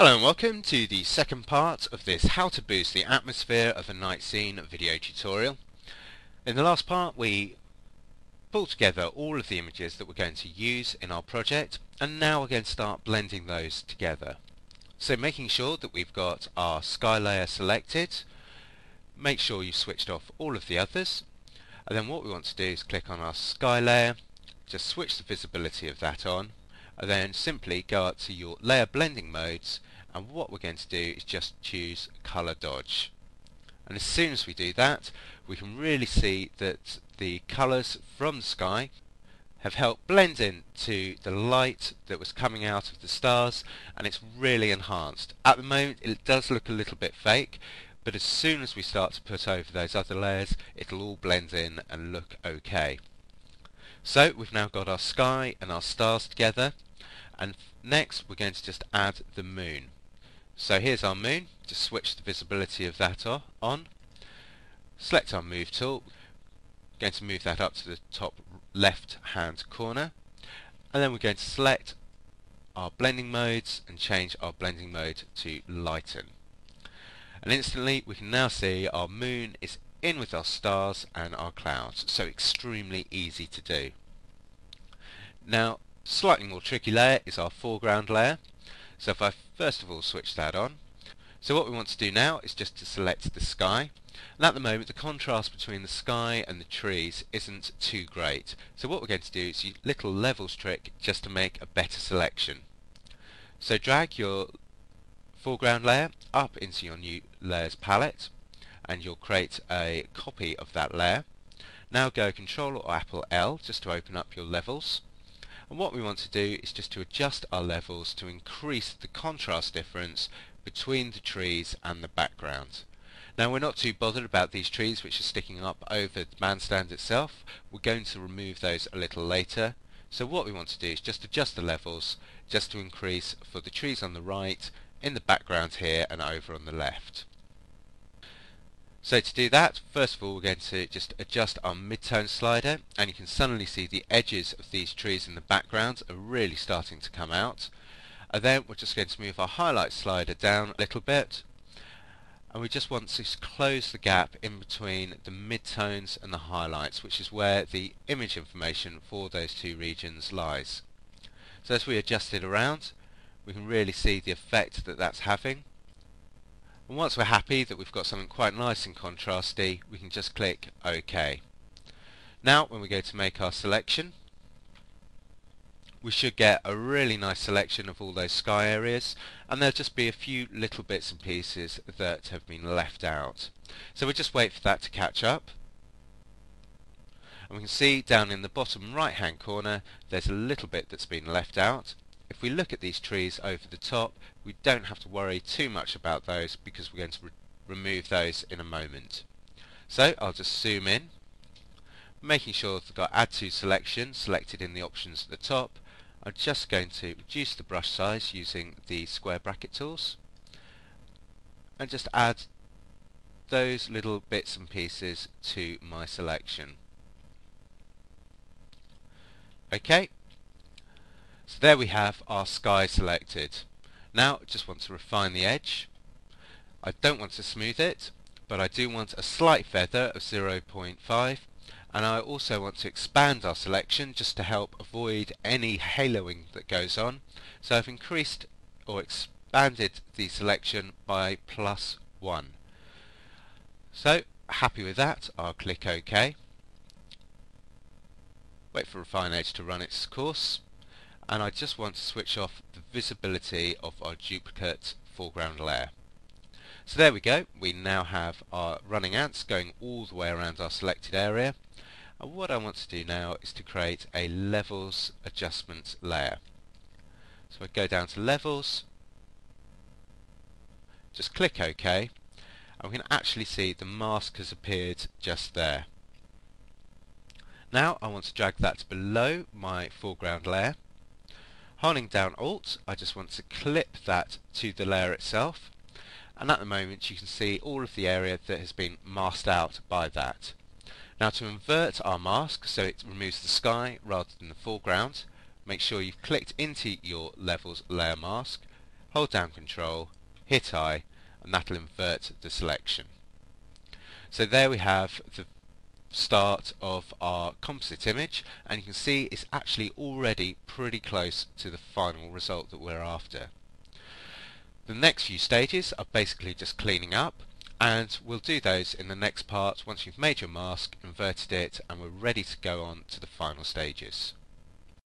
Hello and welcome to the second part of this How to Boost the Atmosphere of a Night Scene video tutorial. In the last part we pulled together all of the images that we're going to use in our project, and now we're going to start blending those together. So making sure that we've got our sky layer selected, make sure you've switched off all of the others, and then what we want to do is click on our sky layer, just switch the visibility of that on, and then simply go up to your layer blending modes, and what we're going to do is just choose color dodge. And as soon as we do that, we can really see that the colors from the sky have helped blend in to the light that was coming out of the stars, and it's really enhanced. At the moment it does look a little bit fake, but as soon as we start to put over those other layers, it'll all blend in and look okay. So we've now got our sky and our stars together, and next we're going to just add the moon. So here's our moon, just switch the visibility of that on, select our move tool, we're going to move that up to the top left hand corner, and then we're going to select our blending modes and change our blending mode to lighten. And instantly we can now see our moon is in with our stars and our clouds, so extremely easy to do. Now, slightly more tricky layer is our foreground layer. So if I first of all switch that on, so what we want to do now is just to select the sky, and at the moment the contrast between the sky and the trees isn't too great. So what we're going to do is use a little levels trick just to make a better selection. So drag your foreground layer up into your new layers palette, and you'll create a copy of that layer. Now go Control or Apple L just to open up your levels, and what we want to do is just to adjust our levels to increase the contrast difference between the trees and the background. Now we're not too bothered about these trees which are sticking up over the bandstand itself. We're going to remove those a little later. So what we want to do is just adjust the levels just to increase for the trees on the right, in the background here, and over on the left. So to do that, first of all we're going to just adjust our mid-tone slider, and you can suddenly see the edges of these trees in the background are really starting to come out. And then we're just going to move our highlight slider down a little bit, and we just want to close the gap in between the mid-tones and the highlights, which is where the image information for those two regions lies. So as we adjust it around, we can really see the effect that that's having. And once we're happy that we've got something quite nice and contrasty, we can just click OK. Now when we go to make our selection, we should get a really nice selection of all those sky areas, and there'll just be a few little bits and pieces that have been left out. So we'll just wait for that to catch up. And we can see down in the bottom right hand corner there's a little bit that's been left out. If we look at these trees over the top, we don't have to worry too much about those because we're going to remove those in a moment. So I'll just zoom in, making sure that I've got Add to Selection selected in the options at the top. I'm just going to reduce the brush size using the square bracket tools, and just add those little bits and pieces to my selection. Okay. So there we have our sky selected. Now I just want to refine the edge. I don't want to smooth it, but I do want a slight feather of 0.5, and I also want to expand our selection just to help avoid any haloing that goes on. So I've increased or expanded the selection by +1. So happy with that, I'll click OK. Wait for Refine Edge to run its course. And I just want to switch off the visibility of our duplicate foreground layer. So there we go, we now have our running ants going all the way around our selected area, and what I want to do now is to create a levels adjustment layer. So I go down to levels, just click OK, and we can actually see the mask has appeared just there. Now I want to drag that below my foreground layer. Holding down Alt, I just want to clip that to the layer itself, and at the moment you can see all of the area that has been masked out by that. Now to invert our mask so it removes the sky rather than the foreground, make sure you've clicked into your levels layer mask, hold down Control, hit I, and that'll invert the selection. So there we have the start of our composite image, and you can see it's actually already pretty close to the final result that we're after. The next few stages are basically just cleaning up, and we'll do those in the next part once you've made your mask, inverted it, and we're ready to go on to the final stages.